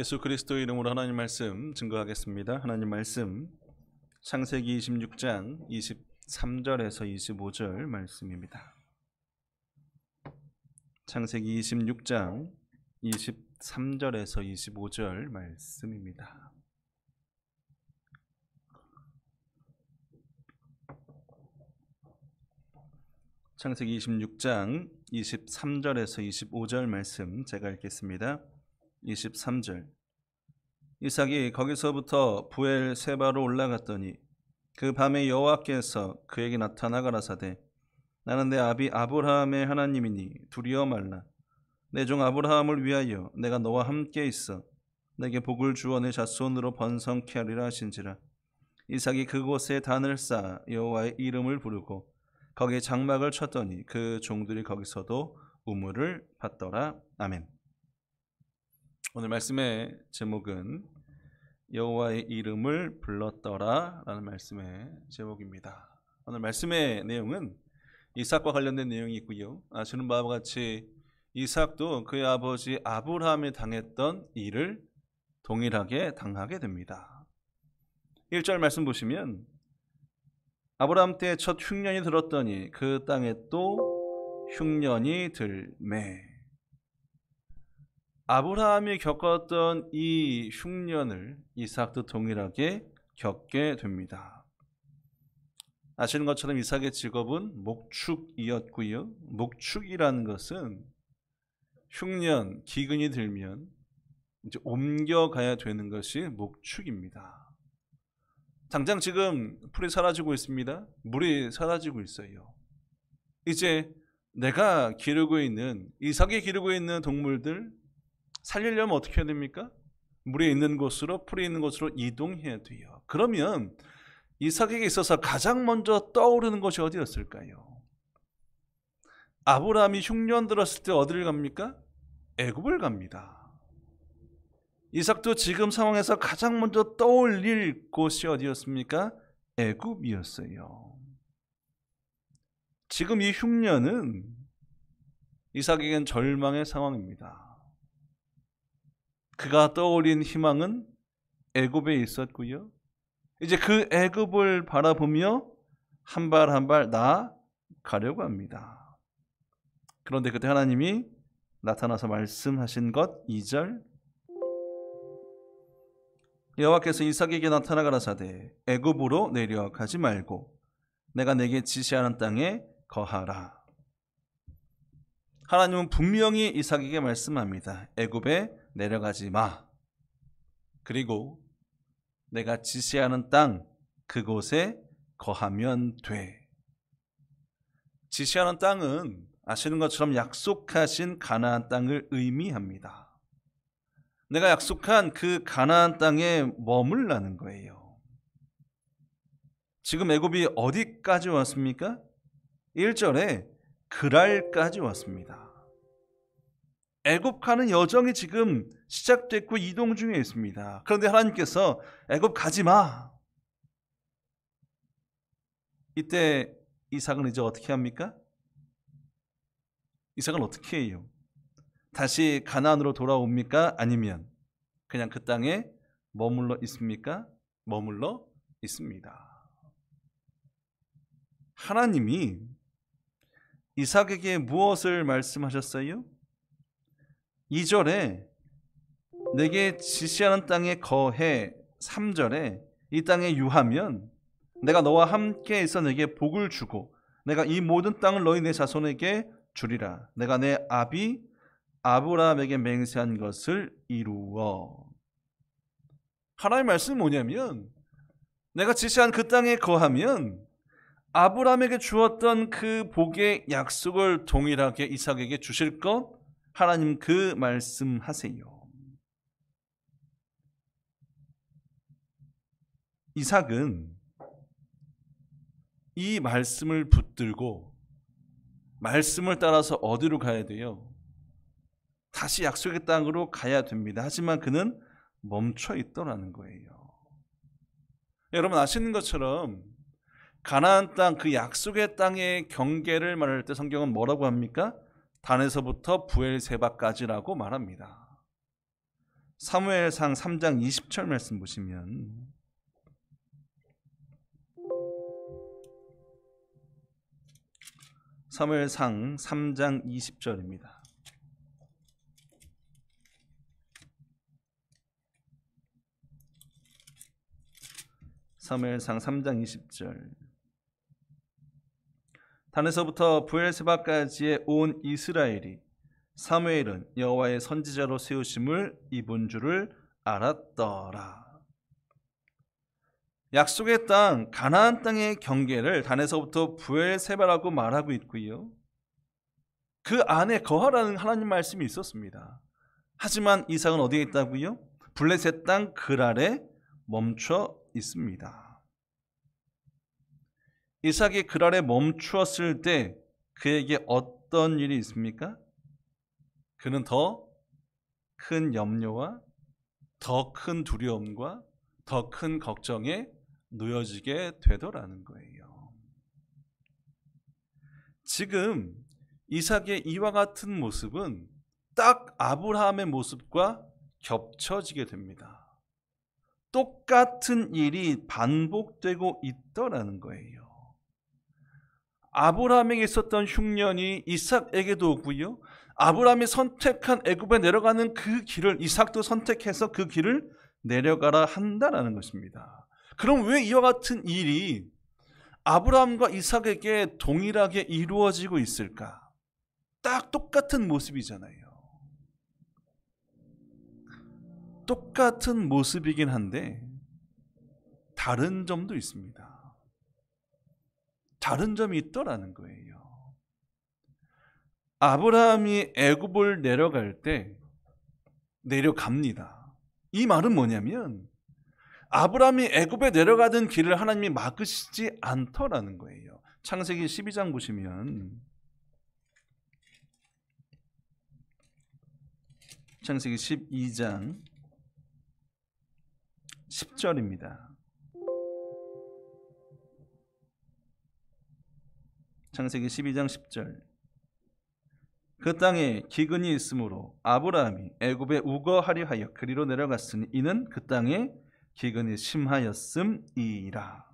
예수 그리스도의 이름으로 하나님 말씀 증거하겠습니다. 하나님 말씀 창세기 26장 23절에서 25절 말씀입니다. 창세기 26장 23절에서 25절 말씀입니다. 창세기 26장 23절에서 25절 말씀 제가 읽겠습니다. 23절. 이삭이 거기서부터 부엘세바로 올라갔더니 그 밤에 여호와께서 그에게 나타나 가라사대 나는 내 아비 아브라함의 하나님이니 두려워 말라. 내 종 아브라함을 위하여 내가 너와 함께 있어 내게 복을 주어 내 자손으로 번성케 하리라 하신지라. 이삭이 그곳에 단을 쌓아 여호와의 이름을 부르고 거기에 장막을 쳤더니 그 종들이 거기서도 우물을 받더라. 아멘. 오늘 말씀의 제목은 여호와의 이름을 불렀더라 라는 말씀의 제목입니다. 오늘 말씀의 내용은 이삭과 관련된 내용이 있고요. 아시는 바와 같이 이삭도 그의 아버지 아브라함이 당했던 일을 동일하게 당하게 됩니다. 1절 말씀 보시면 아브라함 때 첫 흉년이 들었더니 그 땅에 또 흉년이 들매. 아브라함이 겪었던 이 흉년을 이삭도 동일하게 겪게 됩니다. 아시는 것처럼 이삭의 직업은 목축이었고요. 목축이라는 것은 흉년, 기근이 들면 이제 옮겨가야 되는 것이 목축입니다. 당장 지금 풀이 사라지고 있습니다. 물이 사라지고 있어요. 이제 내가 기르고 있는, 이삭이 기르고 있는 동물들 살리려면 어떻게 해야 됩니까? 물이 있는 곳으로, 풀이 있는 곳으로 이동해야 돼요. 그러면 이삭에게 있어서 가장 먼저 떠오르는 것이 어디였을까요? 아브라함이 흉년 들었을 때 어디를 갑니까? 애굽을 갑니다. 이삭도 지금 상황에서 가장 먼저 떠올릴 곳이 어디였습니까? 애굽이었어요. 지금 이 흉년은 이삭에겐 절망의 상황입니다. 그가 떠올린 희망은 애굽에 있었고요. 이제 그 애굽을 바라보며 한 발 한 발 나아가려고 합니다. 그런데 그때 하나님이 나타나서 말씀하신 것 2절. 여호와께서 이삭에게 나타나 가라사대 애굽으로 내려가지 말고 내가 내게 지시하는 땅에 거하라. 하나님은 분명히 이삭에게 말씀합니다. 애굽에 내려가지 마. 그리고 내가 지시하는 땅 그곳에 거하면 돼. 지시하는 땅은 아시는 것처럼 약속하신 가나안 땅을 의미합니다. 내가 약속한 그 가나안 땅에 머물라는 거예요. 지금 애굽이 어디까지 왔습니까? 1절에 그랄까지 왔습니다. 애굽 가는 여정이 지금 시작됐고 이동 중에 있습니다. 그런데 하나님께서 애굽 가지 마. 이때 이삭은 이제 어떻게 합니까? 이삭은 어떻게 해요? 다시 가나안으로 돌아옵니까? 아니면 그냥 그 땅에 머물러 있습니까? 머물러 있습니다. 하나님이 이삭에게 무엇을 말씀하셨어요? 2절에 내게 지시하는 땅에 거해. 3절에 이 땅에 유하면 내가 너와 함께 있어 내게 복을 주고 내가 이 모든 땅을 너희 내 자손에게 주리라. 내가 내 아비 아브라함에게 맹세한 것을 이루어. 하나님의 말씀은 뭐냐면 내가 지시한 그 땅에 거하면 아브라함에게 주었던 그 복의 약속을 동일하게 이삭에게 주실 것 하나님 그 말씀하세요. 이삭은 이 말씀을 붙들고 말씀을 따라서 어디로 가야 돼요? 다시 약속의 땅으로 가야 됩니다. 하지만 그는 멈춰 있더라는 거예요. 여러분 아시는 것처럼 가나안 땅, 그 약속의 땅의 경계를 말할 때 성경은 뭐라고 합니까? 단에서부터 부엘세바까지라고 말합니다. 사무엘상 3장 20절 말씀 보시면 사무엘상 3장 20절입니다. 사무엘상 3장 20절. 단에서부터 브엘세바까지의 온 이스라엘이 사무엘은 여호와의 선지자로 세우심을 입은 줄을 알았더라. 약속의 땅 가나안 땅의 경계를 단에서부터 브엘세바라고 말하고 있고요. 그 안에 거하라는 하나님 말씀이 있었습니다. 하지만 이삭은 어디에 있다고요? 블레셋 땅 그랄에 멈춰 있습니다. 이삭이 그랄에 멈추었을 때 그에게 어떤 일이 있습니까? 그는 더 큰 염려와 더 큰 두려움과 더 큰 걱정에 놓여지게 되더라는 거예요. 지금 이삭의 이와 같은 모습은 딱 아브라함의 모습과 겹쳐지게 됩니다. 똑같은 일이 반복되고 있더라는 거예요. 아브라함에게 있었던 흉년이 이삭에게도 오고요. 아브라함이 선택한 애굽에 내려가는 그 길을 이삭도 선택해서 그 길을 내려가라 한다라는 것입니다. 그럼 왜 이와 같은 일이 아브라함과 이삭에게 동일하게 이루어지고 있을까? 딱 똑같은 모습이잖아요. 똑같은 모습이긴 한데 다른 점도 있습니다. 다른 점이 있더라는 거예요. 아브라함이 애굽을 내려갈 때 내려갑니다. 이 말은 뭐냐면 아브라함이 애굽에 내려가던 길을 하나님이 막으시지 않더라는 거예요. 창세기 12장 보시면 창세기 12장 10절입니다. 창세기 12장 10절. 그 땅에 기근이 있으므로 아브라함이 애굽에 우거하려 하여 그리로 내려갔으니 이는 그 땅에 기근이 심하였음이라.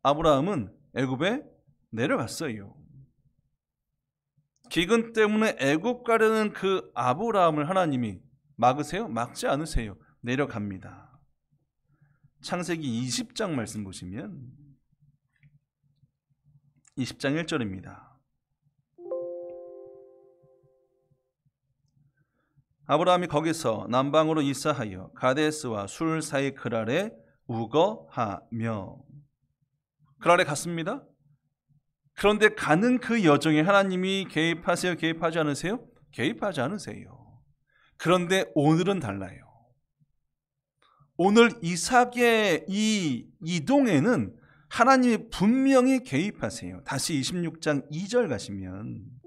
아브라함은 애굽에 내려갔어요. 기근 때문에 애굽 가려는 그 아브라함을 하나님이 막으세요? 막지 않으세요. 내려갑니다. 창세기 20장 말씀 보시면 20장 1절입니다. 아브라함이 거기서 남방으로 이사하여 가데스와 술 사이 그랄에 우거하며. 그랄에 갔습니다. 그런데 가는 그 여정에 하나님이 개입하세요? 개입하지 않으세요? 개입하지 않으세요. 그런데 오늘은 달라요. 오늘 이삭의 이 이동에는 하나님이 분명히 개입하세요. 다시 26장 2절 가시면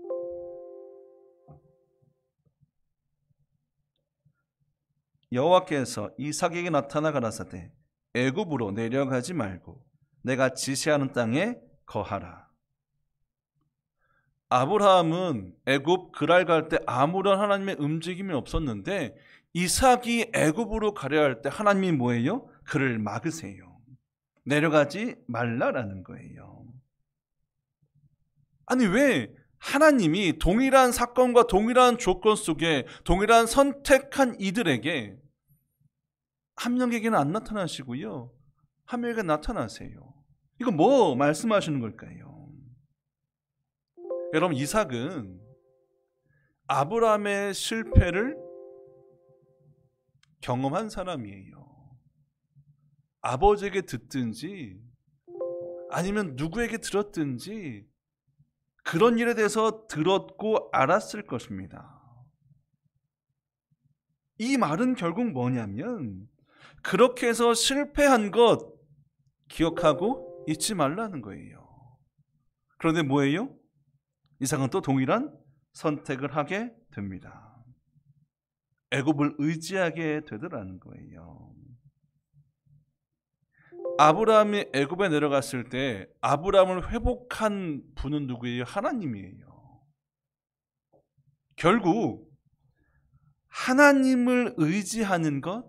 여호와께서 이삭에게 나타나 가라사대 애굽으로 내려가지 말고 내가 지시하는 땅에 거하라. 아브라함은 애굽 그랄 갈 때 아무런 하나님의 움직임이 없었는데 이삭이 애굽으로 가려 할 때 하나님이 뭐예요? 그를 막으세요. 내려가지 말라라는 거예요. 아니 왜 하나님이 동일한 사건과 동일한 조건 속에 동일한 선택한 이들에게 한 명에게는 안 나타나시고요, 한 명에게 나타나세요? 이거 뭐 말씀하시는 걸까요? 여러분, 이삭은 아브라함의 실패를 경험한 사람이에요. 아버지에게 듣든지 아니면 누구에게 들었든지 그런 일에 대해서 들었고 알았을 것입니다. 이 말은 결국 뭐냐면 그렇게 해서 실패한 것 기억하고 잊지 말라는 거예요. 그런데 뭐예요? 이삭은 또 동일한 선택을 하게 됩니다. 애굽을 의지하게 되더라는 거예요. 아브라함이 애굽에 내려갔을 때 아브라함을 회복한 분은 누구예요? 하나님이에요. 결국 하나님을 의지하는 것,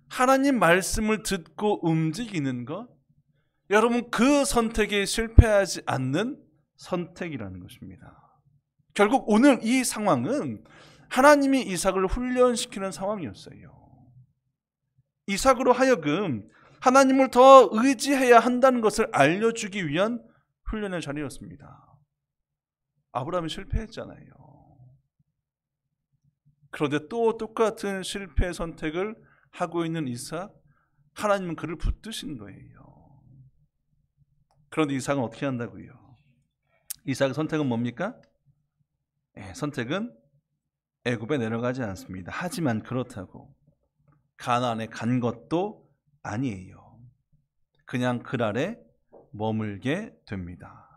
하나님 말씀을 듣고 움직이는 것, 여러분 그 선택에 실패하지 않는 선택이라는 것입니다. 결국 오늘 이 상황은 하나님이 이삭을 훈련시키는 상황이었어요. 이삭으로 하여금 하나님을 더 의지해야 한다는 것을 알려주기 위한 훈련의 자리였습니다. 아브라함이 실패했잖아요. 그런데 또 똑같은 실패 선택을 하고 있는 이삭, 하나님은 그를 붙드신 거예요. 그런데 이삭은 어떻게 한다고요? 이삭의 선택은 뭡니까? 선택은 애굽에 내려가지 않습니다. 하지만 그렇다고 가나안에 간 것도 아니에요. 그냥 그랄에 머물게 됩니다.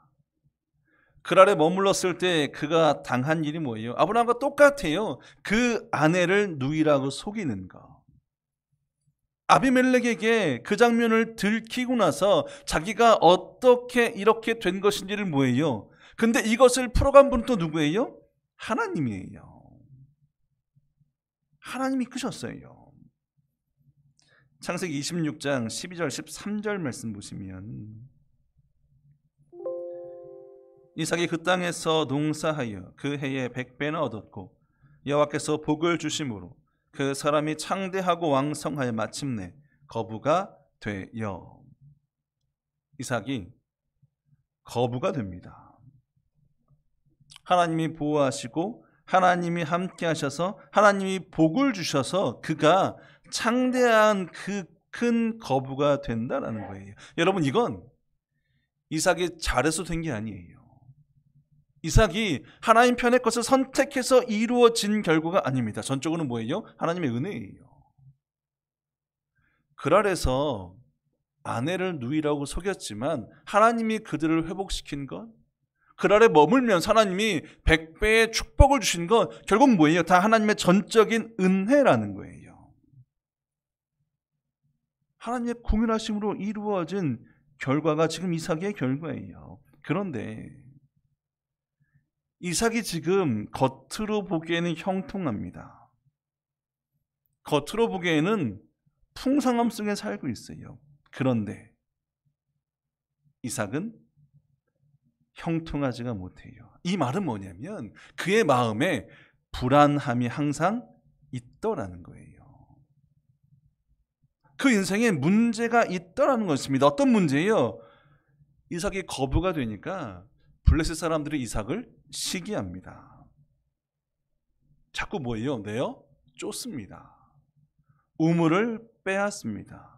그랄에 머물렀을 때 그가 당한 일이 뭐예요? 아브라함과 똑같아요. 그 아내를 누이라고 속이는 거. 아비멜렉에게 그 장면을 들키고 나서 자기가 어떻게 이렇게 된 것인지를 뭐예요? 근데 이것을 풀어간 분은 또 누구예요? 하나님이에요. 하나님이 이끄셨어요. 창세기 26장 12절 13절 말씀 보시면 이삭이 그 땅에서 농사하여 그 해에 100배나 얻었고 여호와께서 복을 주심으로 그 사람이 창대하고 왕성하여 마침내 거부가 되어. 이삭이 거부가 됩니다. 하나님이 보호하시고 하나님이 함께 하셔서 하나님이 복을 주셔서 그가 창대한 그 큰 거부가 된다라는 거예요. 여러분 이건 이삭이 잘해서 된 게 아니에요. 이삭이 하나님 편의 것을 선택해서 이루어진 결과가 아닙니다. 전적으로는 뭐예요? 하나님의 은혜예요. 그랄에서 아내를 누이라고 속였지만 하나님이 그들을 회복시킨 것, 그랄에 머물면서 하나님이 100배의 축복을 주신 것, 결국 뭐예요? 다 하나님의 전적인 은혜라는 거예요. 하나님의 공연하심으로 이루어진 결과가 지금 이삭의 결과예요. 그런데 이삭이 지금 겉으로 보기에는 형통합니다. 겉으로 보기에는 풍성함 속에 살고 있어요. 그런데 이삭은 형통하지가 못해요. 이 말은 뭐냐면 그의 마음에 불안함이 항상 있더라는 거예요. 그 인생에 문제가 있더라는 것입니다. 어떤 문제예요? 이삭이 거부가 되니까 블레셋 사람들이 이삭을 시기합니다. 자꾸 뭐예요? 내어 쫓습니다. 우물을 빼앗습니다.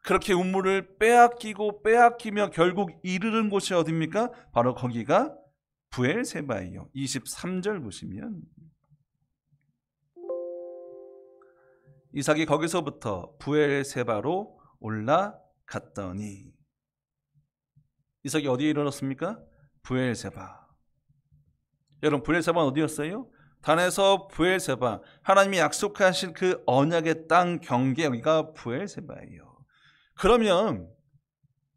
그렇게 우물을 빼앗기며 결국 이르는 곳이 어디입니까? 바로 거기가 브엘세바예요. 23절 보시면 이삭이 거기서부터 브엘세바로 올라갔더니 이삭이 어디에 이르렀습니까? 브엘세바. 여러분 브엘세바는 어디였어요? 단에서 브엘세바, 하나님이 약속하신 그 언약의 땅 경계, 여기가 브엘세바예요. 그러면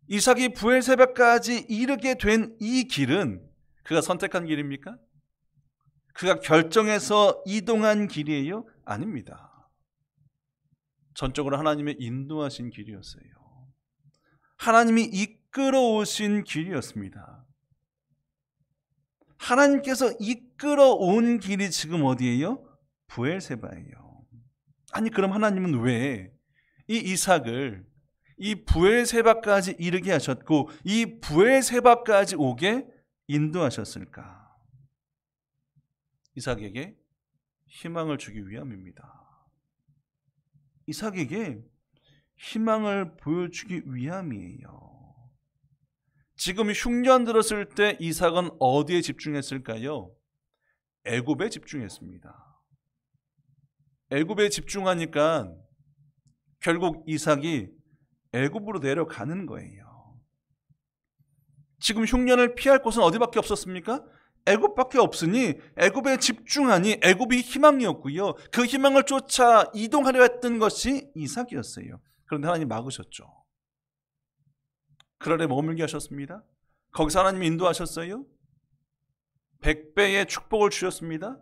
이삭이 브엘세바까지 이르게 된 이 길은 그가 선택한 길입니까? 그가 결정해서 이동한 길이에요? 아닙니다. 전적으로 하나님의 인도하신 길이었어요. 하나님이 이끌어 오신 길이었습니다. 하나님께서 이끌어 온 길이 지금 어디예요? 브엘세바예요. 아니 그럼 하나님은 왜 이 이삭을 이 브엘세바까지 이르게 하셨고 이 브엘세바까지 오게 인도하셨을까? 이삭에게 희망을 주기 위함입니다. 이삭에게 희망을 보여주기 위함이에요. 지금 흉년 들었을 때 이삭은 어디에 집중했을까요? 애굽에 집중했습니다. 애굽에 집중하니까 결국 이삭이 애굽으로 내려가는 거예요. 지금 흉년을 피할 곳은 어디밖에 없었습니까? 애굽밖에 없으니 애굽에 집중하니 애굽이 희망이었고요. 그 희망을 쫓아 이동하려 했던 것이 이삭이었어요. 그런데 하나님 막으셨죠. 그날에 머물게 하셨습니다. 거기서 하나님이 인도하셨어요. 100배의 축복을 주셨습니다.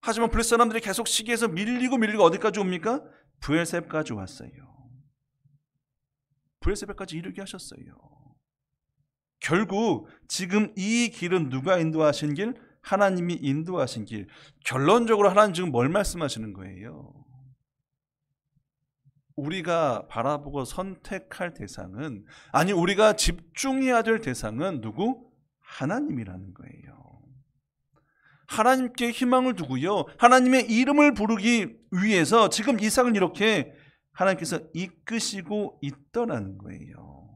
하지만 블레셋 사람들이 계속 시기에서 밀리고 어디까지 옵니까? 브엘세바까지 왔어요. 브엘세바까지 이르게 하셨어요. 결국 지금 이 길은 누가 인도하신 길? 하나님이 인도하신 길. 결론적으로 하나님 지금 뭘 말씀하시는 거예요? 우리가 바라보고 선택할 대상은, 아니 우리가 집중해야 될 대상은 누구? 하나님이라는 거예요. 하나님께 희망을 두고요, 하나님의 이름을 부르기 위해서 지금 이삭을 이렇게 하나님께서 이끄시고 있더라는 거예요.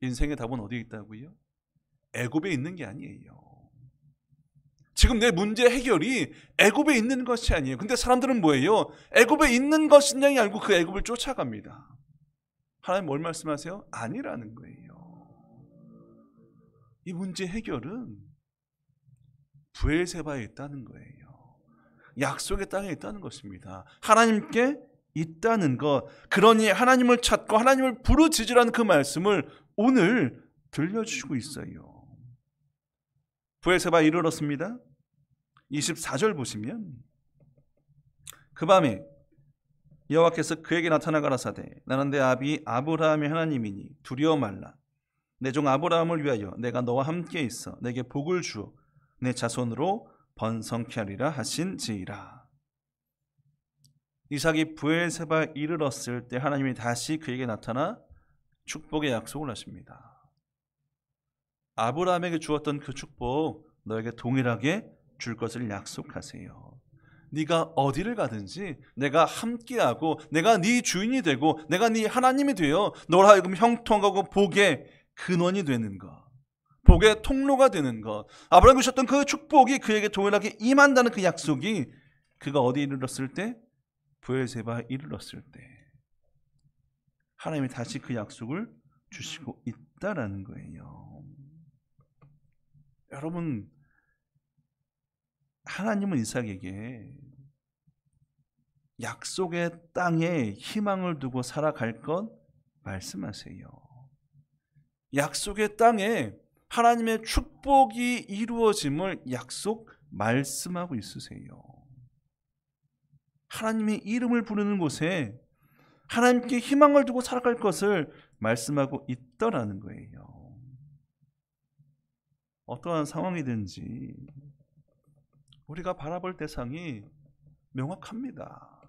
인생의 답은 어디에 있다고요? 애굽에 있는 게 아니에요. 지금 내 문제 해결이 애굽에 있는 것이 아니에요. 근데 사람들은 뭐예요? 애굽에 있는 것이냐고 알고 그 애굽을 쫓아갑니다. 하나님 뭘 말씀하세요? 아니라는 거예요. 이 문제 해결은 브엘세바에 있다는 거예요. 약속의 땅에 있다는 것입니다. 하나님께 있다는 것. 그러니 하나님을 찾고 하나님을 부르짖으라는 그 말씀을 오늘 들려주시고 있어요. 브엘세바에 이르렀습니다. 24절 보시면, 그 밤에 여호와께서 그에게 나타나 가라사대 나는 내 아비 아브라함의 하나님이니 두려워 말라. 내 종 아브라함을 위하여 내가 너와 함께 있어 내게 복을 주어 내 자손으로 번성케 하리라 하신지이라. 이삭이 브엘세바에 이르렀을 때 하나님이 다시 그에게 나타나 축복의 약속을 하십니다. 아브라함에게 주었던 그 축복 너에게 동일하게 줄 것을 약속하세요. 네가 어디를 가든지 내가 함께하고 내가 네 주인이 되고 내가 네 하나님이 되어 너로 하여금 형통하고 복의 근원이 되는 것, 복의 통로가 되는 것, 아브라함이 주셨던 그 축복이 그에게 동일하게 임한다는 그 약속이 그가 어디에 이르렀을 때? 브엘세바에 이르렀을 때 하나님이 다시 그 약속을 주시고 있다라는 거예요. 여러분, 하나님은 이삭에게 약속의 땅에 희망을 두고 살아갈 것 말씀하세요. 약속의 땅에 하나님의 축복이 이루어짐을 약속 말씀하고 있으세요. 하나님의 이름을 부르는 곳에 하나님께 희망을 두고 살아갈 것을 말씀하고 있더라는 거예요. 어떠한 상황이든지 우리가 바라볼 대상이 명확합니다.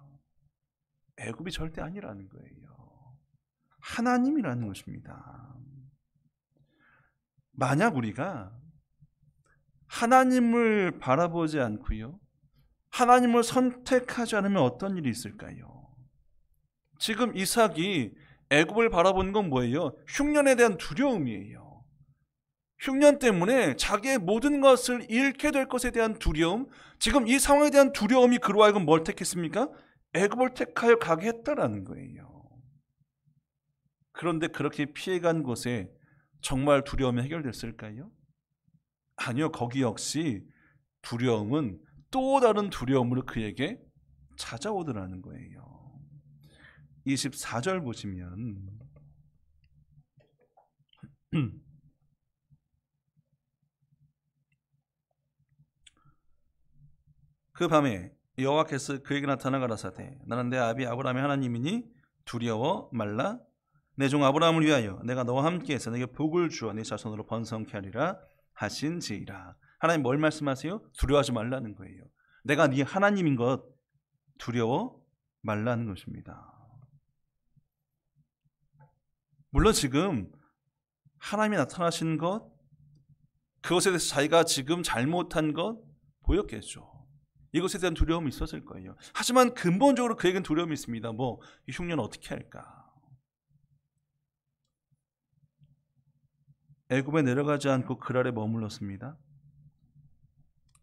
애굽이 절대 아니라는 거예요. 하나님이라는 것입니다. 만약 우리가 하나님을 바라보지 않고요, 하나님을 선택하지 않으면 어떤 일이 있을까요? 지금 이삭이 애굽을 바라보는 건 뭐예요? 흉년에 대한 두려움이에요. 흉년 때문에 자기의 모든 것을 잃게 될 것에 대한 두려움, 지금 이 상황에 대한 두려움이 그로 하여금 뭘 택했습니까? 애굽을 택하여 가게 했다라는 거예요. 그런데 그렇게 피해간 곳에 정말 두려움이 해결됐을까요? 아니요. 거기 역시 두려움은 또 다른 두려움으로 그에게 찾아오더라는 거예요. 24절 보시면 그 밤에 여호와께서 그에게 나타나 가라사대 나는 내 아비 아브라함의 하나님이니 두려워 말라. 내 종 아브라함을 위하여 내가 너와 함께해서 내게 복을 주어 네 자손으로 번성케 하리라 하신지이라. 하나님 뭘 말씀하세요? 두려워하지 말라는 거예요. 내가 네 하나님인 것 두려워 말라는 것입니다. 물론 지금 하나님이 나타나신 것, 그것에 대해서 자기가 지금 잘못한 것 보였겠죠. 이것에 대한 두려움이 있었을 거예요. 하지만 근본적으로 그에겐 두려움이 있습니다. 이 흉년 어떻게 할까? 애굽에 내려가지 않고 그랄에 머물렀습니다.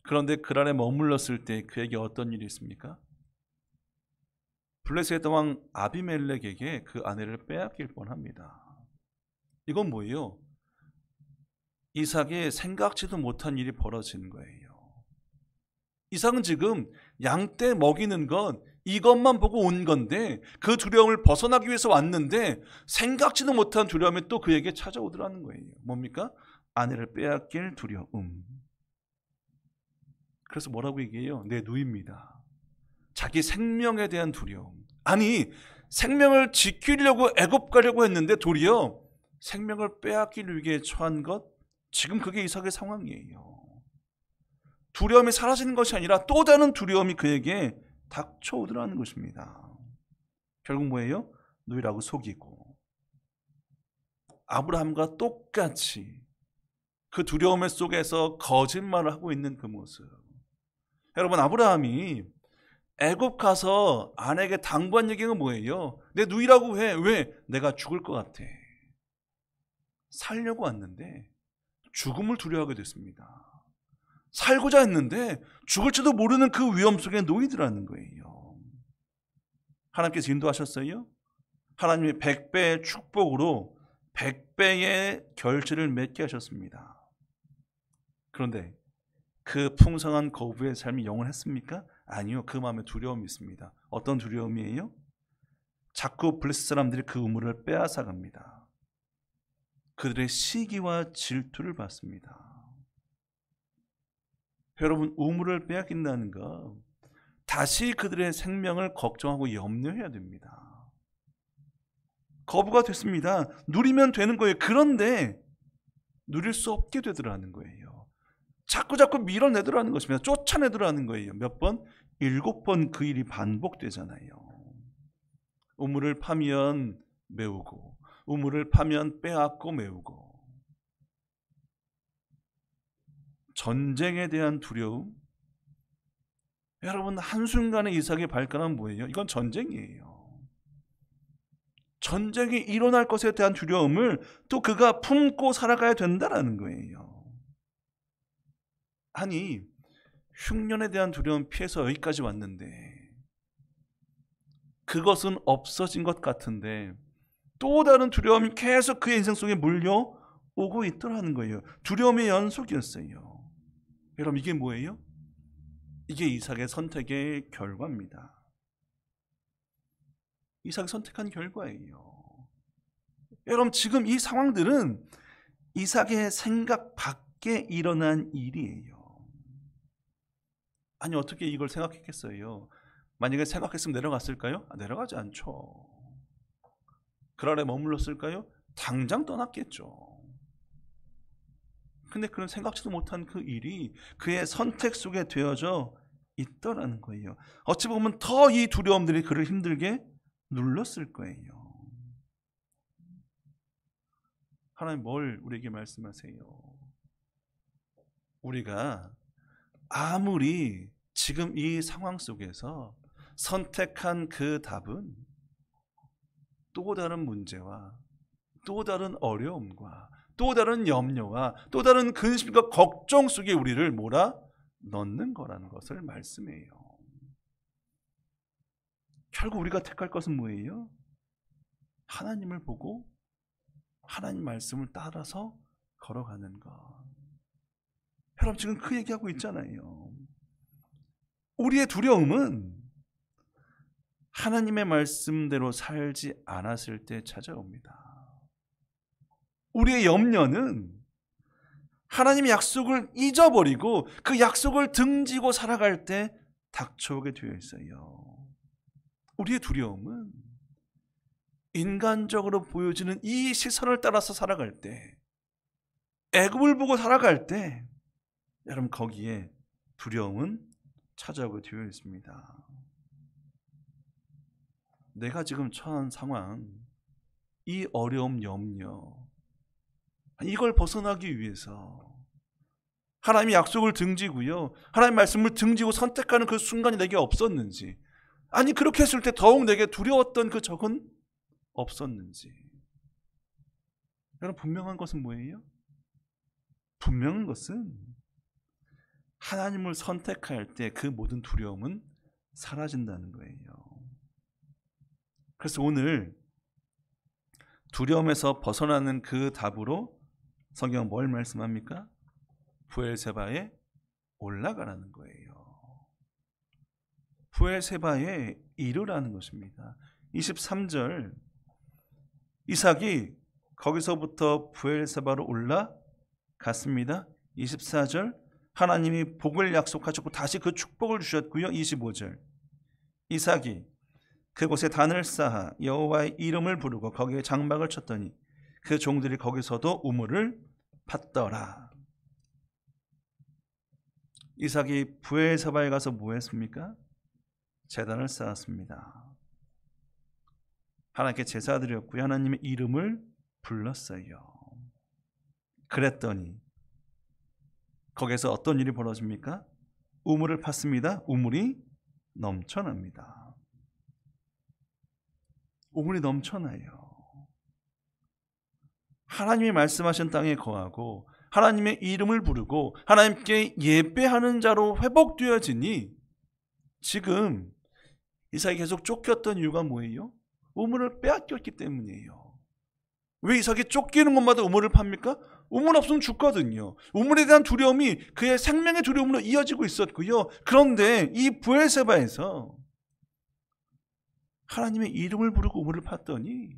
그런데 그랄에 머물렀을 때 그에게 어떤 일이 있습니까? 블레셋 왕 아비멜렉에게 그 아내를 빼앗길 뻔합니다. 이건 뭐예요? 이삭이 생각지도 못한 일이 벌어지는 거예요. 이삭은 지금 양떼 먹이는 것, 이것만 보고 온 건데 그 두려움을 벗어나기 위해서 왔는데 생각지도 못한 두려움이 또 그에게 찾아오더라는 거예요. 뭡니까? 아내를 빼앗길 두려움. 그래서 뭐라고 얘기해요? 내 누이입니다. 자기 생명에 대한 두려움. 아니, 생명을 지키려고 애굽 가려고 했는데 도리어 생명을 빼앗길 위기에 처한 것, 지금 그게 이삭의 상황이에요. 두려움이 사라지는 것이 아니라 또 다른 두려움이 그에게 닥쳐오더라는 것입니다. 결국 뭐예요? 누이라고 속이고 아브라함과 똑같이 그 두려움 속에서 거짓말을 하고 있는 그 모습. 여러분, 아브라함이 애굽 가서 아내에게 당부한 얘기가 뭐예요? 내 누이라고 해. 왜? 내가 죽을 것 같아. 살려고 왔는데 죽음을 두려워하게 됐습니다. 살고자 했는데 죽을지도 모르는 그 위험 속에 놓이더라는 거예요. 하나님께서 인도하셨어요. 하나님의 100배의 축복으로 100배의 결실을 맺게 하셨습니다. 그런데 그 풍성한 거부의 삶이 영원했습니까? 아니요. 그 마음에 두려움이 있습니다. 어떤 두려움이에요? 자꾸 블레셋 사람들이 그 우물을 빼앗아 갑니다. 그들의 시기와 질투를 받습니다. 여러분, 우물을 빼앗긴다는 거 다시 그들의 생명을 걱정하고 염려해야 됩니다. 거부가 됐습니다. 누리면 되는 거예요. 그런데 누릴 수 없게 되더라는 거예요. 자꾸 밀어내더라는 것입니다. 쫓아내더라는 거예요. 몇 번? 7번 그 일이 반복되잖아요. 우물을 파면 메우고, 우물을 파면 빼앗고 메우고. 전쟁에 대한 두려움. 여러분, 한순간에 이삭의 발걸음은 뭐예요? 이건 전쟁이에요. 전쟁이 일어날 것에 대한 두려움을 또 그가 품고 살아가야 된다는 거예요. 아니, 흉년에 대한 두려움 피해서 여기까지 왔는데 그것은 없어진 것 같은데 또 다른 두려움이 계속 그의 인생 속에 물려오고 있더라는 거예요. 두려움의 연속이었어요. 여러분, 이게 뭐예요? 이게 이삭의 선택의 결과입니다. 이삭이 선택한 결과예요. 여러분, 지금 이 상황들은 이삭의 생각 밖에 일어난 일이에요. 아니, 어떻게 이걸 생각했겠어요? 만약에 생각했으면 내려갔을까요? 내려가지 않죠. 그 아래 머물렀을까요? 당장 떠났겠죠. 근데 그런 생각지도 못한 그 일이 그의 선택 속에 되어져 있더라는 거예요. 어찌 보면 더 이 두려움들이 그를 힘들게 눌렀을 거예요. 하나님 뭘 우리에게 말씀하세요? 우리가 아무리 지금 이 상황 속에서 선택한 그 답은 또 다른 문제와 또 다른 어려움과 또 다른 염려와 또 다른 근심과 걱정 속에 우리를 몰아 넣는 거라는 것을 말씀해요. 결국 우리가 택할 것은 뭐예요? 하나님을 보고 하나님 말씀을 따라서 걸어가는 것. 여러분, 지금 그 얘기하고 있잖아요. 우리의 두려움은 하나님의 말씀대로 살지 않았을 때 찾아옵니다. 우리의 염려는 하나님의 약속을 잊어버리고 그 약속을 등지고 살아갈 때 닥쳐오게 되어 있어요. 우리의 두려움은 인간적으로 보여지는 이 시선을 따라서 살아갈 때, 애굽을 보고 살아갈 때, 여러분, 거기에 두려움은 찾아오게 되어 있습니다. 내가 지금 처한 상황, 이 어려움, 염려, 이걸 벗어나기 위해서 하나님의 약속을 등지고요, 하나님의 말씀을 등지고 선택하는 그 순간이 내게 없었는지, 아니 그렇게 했을 때 더욱 내게 두려웠던 그 적은 없었는지. 여러분, 분명한 것은 뭐예요? 분명한 것은 하나님을 선택할 때 그 모든 두려움은 사라진다는 거예요. 그래서 오늘 두려움에서 벗어나는 그 답으로 성경은 뭘 말씀합니까? 브엘세바에 올라가라는 거예요. 브엘세바에 이르라는 것입니다. 23절, 이삭이 거기서부터 브엘세바로 올라갔습니다. 24절, 하나님이 복을 약속하셨고 다시 그 축복을 주셨고요. 25절 이삭이 그곳에 단을 쌓아 여호와의 이름을 부르고 거기에 장막을 쳤더니 그 종들이 거기서도 우물을 팠더라. 이삭이 브엘세바에 가서 뭐 했습니까? 제단을 쌓았습니다. 하나님께 제사 드렸고요. 하나님의 이름을 불렀어요. 그랬더니 거기서 어떤 일이 벌어집니까? 우물을 팠습니다. 우물이 넘쳐납니다. 우물이 넘쳐나요. 하나님이 말씀하신 땅에 거하고 하나님의 이름을 부르고 하나님께 예배하는 자로 회복되어지니 지금 이삭이 계속 쫓겼던 이유가 뭐예요? 우물을 빼앗겼기 때문이에요. 왜 이삭이 쫓기는 것마다 우물을 팝니까? 우물 없으면 죽거든요. 우물에 대한 두려움이 그의 생명의 두려움으로 이어지고 있었고요. 그런데 이 브엘세바에서 하나님의 이름을 부르고 우물을 팠더니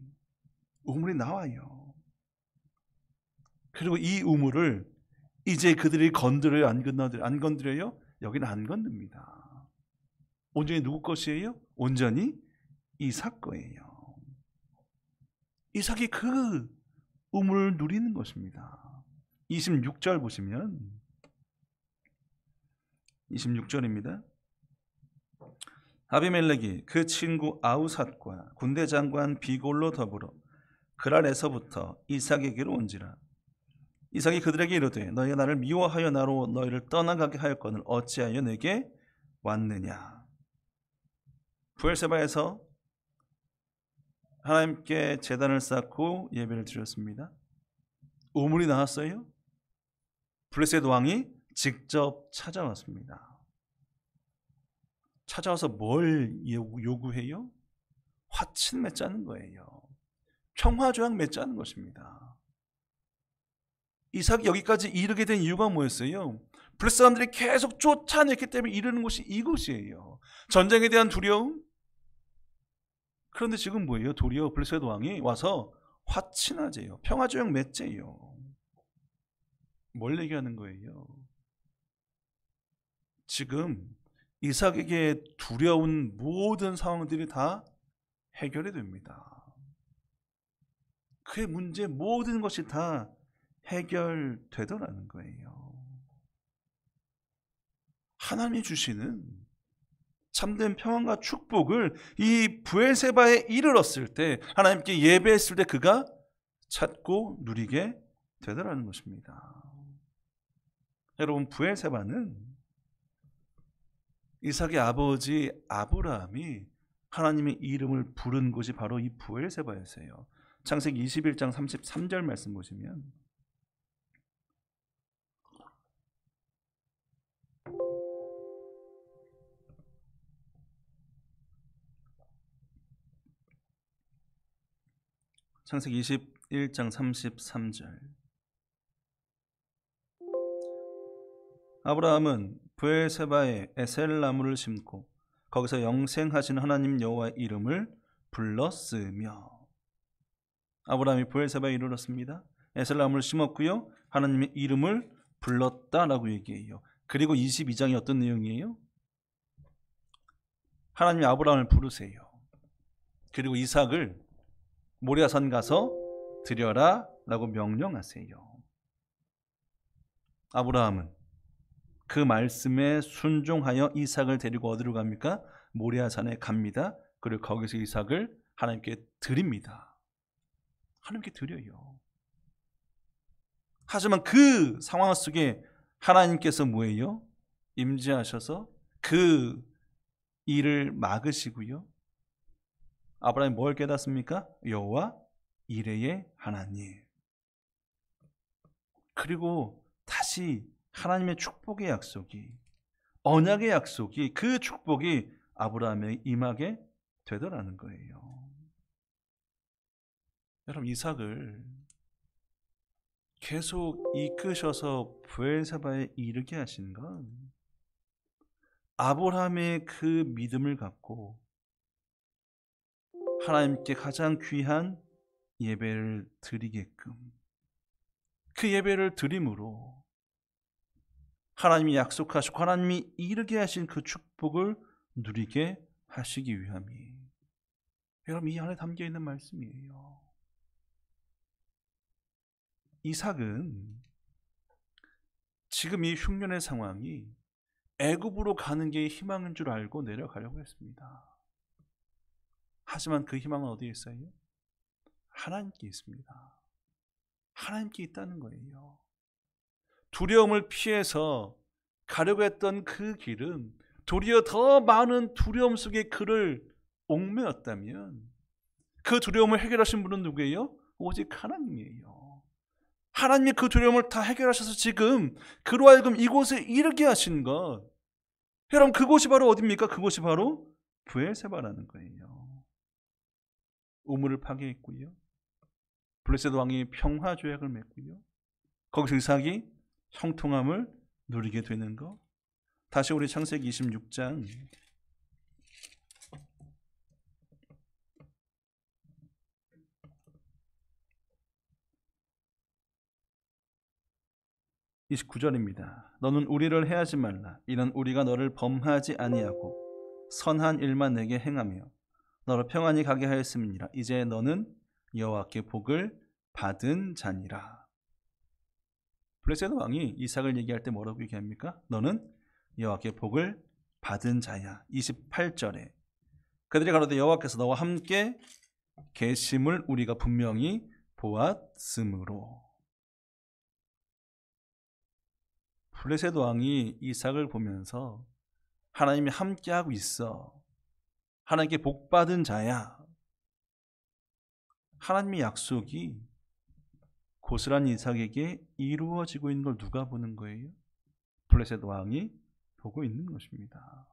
우물이 나와요. 그리고 이 우물을 이제 그들이 건드려요? 안 건드려요? 여기는 안 건듭니다. 온전히 누구 것이에요? 온전히 이삭 거예요. 이삭이 그 우물을 누리는 것입니다. 26절 보시면 26절입니다. 아비멜렉이 그 친구 아우삿과 군대 장관 비골로 더불어 그랄에서부터 이삭에게로 온지라. 이삭이 그들에게 이르되 너희가 나를 미워하여 나로 너희를 떠나가게 하였거늘 어찌하여 내게 왔느냐. 브엘세바에서 하나님께 제단을 쌓고 예배를 드렸습니다. 우물이 나왔어요. 블레셋 왕이 직접 찾아왔습니다. 찾아와서 뭘 요구해요? 화친 맺자는 거예요. 평화조약 맺자는 것입니다. 이삭이 여기까지 이르게 된 이유가 뭐였어요? 블레셋 사람들이 계속 쫓아냈기 때문에 이르는 곳이 이곳이에요. 전쟁에 대한 두려움. 그런데 지금 뭐예요? 도리어 블레셋 왕이 와서 화친하재요. 평화조약 맺재요. 뭘 얘기하는 거예요? 지금 이삭에게 두려운 모든 상황들이 다 해결이 됩니다. 그의 문제 모든 것이 다 해결되더라는 거예요. 하나님이 주시는 참된 평안과 축복을 이 브엘세바에 이르렀을 때 하나님께 예배했을 때 그가 찾고 누리게 되더라는 것입니다. 여러분, 브엘세바는 이삭의 아버지 아브라함이 하나님의 이름을 부른 곳이 바로 이 브엘세바였어요. 창세기 21장 33절 말씀 보시면 창세기 21장 33절 아브라함은 브엘세바에 에셀 나무를 심고 거기서 영생하신 하나님 여호와의 이름을 불렀으며 아브라함이 브엘세바에 이르렀습니다. 에셀 나무를 심었고요. 하나님의 이름을 불렀다라고 얘기해요. 그리고 22장이 어떤 내용이에요? 하나님이 아브라함을 부르세요. 그리고 이삭을 모리아산 가서 드려라 라고 명령하세요. 아브라함은 그 말씀에 순종하여 이삭을 데리고 어디로 갑니까? 모리아산에 갑니다. 그리고 거기서 이삭을 하나님께 드립니다. 하나님께 드려요. 하지만 그 상황 속에 하나님께서 뭐예요? 임재하셔서 그 일을 막으시고요. 아브라함이 뭘 깨닫습니까? 여호와 이레의 하나님. 그리고 다시 하나님의 축복의 약속이, 언약의 약속이, 그 축복이 아브라함에 임하게 되더라는 거예요. 여러분, 이삭을 계속 이끄셔서 브엘세바에 이르게 하신 건 아브라함의 그 믿음을 갖고 하나님께 가장 귀한 예배를 드리게끔, 그 예배를 드림으로 하나님이 약속하시고 하나님이 이르게 하신 그 축복을 누리게 하시기 위함이, 여러분, 이 안에 담겨 있는 말씀이에요. 이삭은 지금 이 흉년의 상황이 애굽으로 가는 게 희망인 줄 알고 내려가려고 했습니다. 하지만 그 희망은 어디에 있어요? 하나님께 있습니다. 하나님께 있다는 거예요. 두려움을 피해서 가려고 했던 그 길은 도리어 더 많은 두려움 속에 그를 옥매었다면, 그 두려움을 해결하신 분은 누구예요? 오직 하나님이에요. 하나님이 그 두려움을 다 해결하셔서 지금 그로 하여금 이곳에 이르게 하신 것, 여러분, 그곳이 바로 어디입니까? 그곳이 바로 브엘세바라는 거예요. 우물을 파괴했고요, 블레셋 왕이 평화 조약을 맺고요, 거기서 이삭이 형통함을 누리게 되는 것. 다시 우리 창세기 26장 29절입니다. 너는 우리를 해하지 말라. 이는 우리가 너를 범하지 아니하고 선한 일만 내게 행하며 너로 평안히 가게 하였음이니라. 이제 너는 여호와께 복을 받은 자니라. 블레셋 왕이 이삭을 얘기할 때 뭐라고 얘기합니까? 너는 여호와께 복을 받은 자야. 28절에 그들이 가로되 여호와께서 너와 함께 계심을 우리가 분명히 보았으므로. 블레셋 왕이 이삭을 보면서 하나님이 함께하고 있어, 하나님께 복받은 자야, 하나님의 약속이 고스란히 이삭에게 이루어지고 있는 걸 누가 보는 거예요? 블레셋 왕이 보고 있는 것입니다.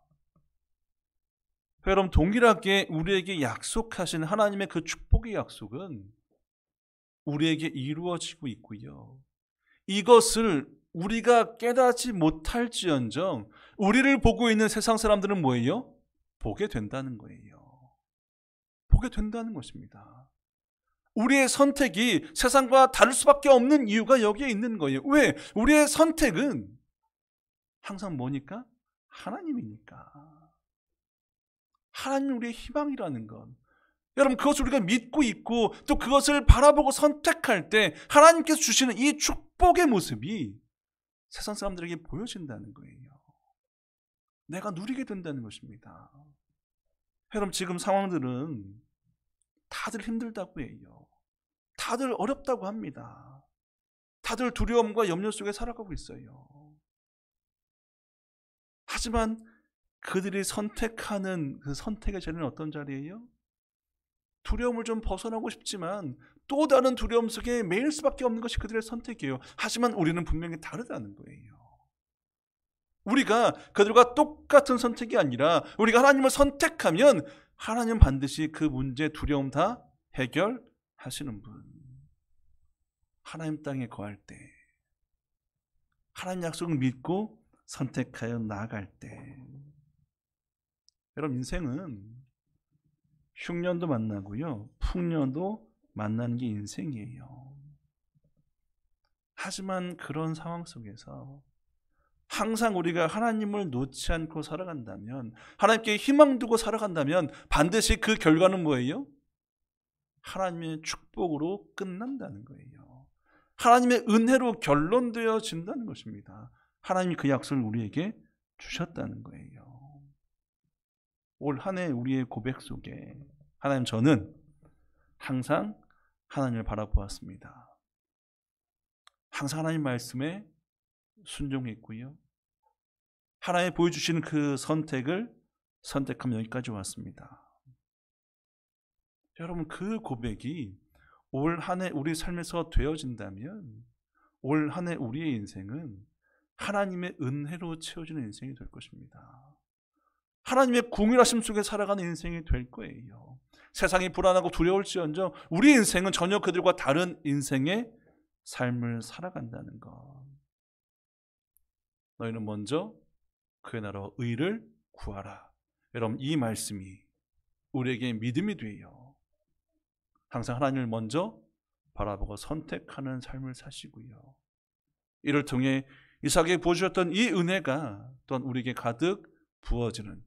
여러분, 동일하게 우리에게 약속하신 하나님의 그 축복의 약속은 우리에게 이루어지고 있고요, 이것을 우리가 깨닫지 못할지언정 우리를 보고 있는 세상 사람들은 뭐예요? 보게 된다는 거예요. 보게 된다는 것입니다. 우리의 선택이 세상과 다를 수밖에 없는 이유가 여기에 있는 거예요. 왜? 우리의 선택은 항상 뭐니까? 하나님이니까. 하나님 우리의 희망이라는 것. 여러분, 그것을 우리가 믿고 있고 또 그것을 바라보고 선택할 때 하나님께서 주시는 이 축복의 모습이 세상 사람들에게 보여진다는 거예요. 내가 누리게 된다는 것입니다. 여러분, 지금 상황들은 다들 힘들다고 해요. 다들 어렵다고 합니다. 다들 두려움과 염려 속에 살아가고 있어요. 하지만 그들이 선택하는 그 선택의 자리는 어떤 자리예요? 두려움을 좀 벗어나고 싶지만 또 다른 두려움 속에 매일 수밖에 없는 것이 그들의 선택이에요. 하지만 우리는 분명히 다르다는 거예요. 우리가 그들과 똑같은 선택이 아니라 우리가 하나님을 선택하면 하나님은 반드시 그 문제, 두려움 다 해결하시는 분. 하나님 땅에 거할 때, 하나님 약속을 믿고 선택하여 나아갈 때, 여러분, 인생은 흉년도 만나고요, 풍년도 만나는 게 인생이에요. 하지만 그런 상황 속에서 항상 우리가 하나님을 놓지 않고 살아간다면, 하나님께 희망 두고 살아간다면 반드시 그 결과는 뭐예요? 하나님의 축복으로 끝난다는 거예요. 하나님의 은혜로 결론되어진다는 것입니다. 하나님이 그 약속을 우리에게 주셨다는 거예요. 올 한 해 우리의 고백 속에 하나님, 저는 항상 하나님을 바라보았습니다. 항상 하나님 말씀에 순종했고요, 하나님 보여주시는 그 선택을 선택하며 여기까지 왔습니다. 여러분, 그 고백이 올 한 해 우리 삶에서 되어진다면 올 한 해 우리의 인생은 하나님의 은혜로 채워지는 인생이 될 것입니다. 하나님의 궁휼하심 속에 살아가는 인생이 될 거예요. 세상이 불안하고 두려울지언정 우리 인생은 전혀 그들과 다른 인생의 삶을 살아간다는 것. 너희는 먼저 그의 나라와 의를 구하라. 여러분, 이 말씀이 우리에게 믿음이 돼요. 항상 하나님을 먼저 바라보고 선택하는 삶을 사시고요, 이를 통해 이삭에게 보여주셨던 이 은혜가 또한 우리에게 가득 부어지는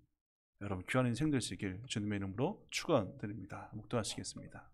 여러분 귀한 인생 되시길 주님의 이름으로 축원드립니다. 묵도하시겠습니다.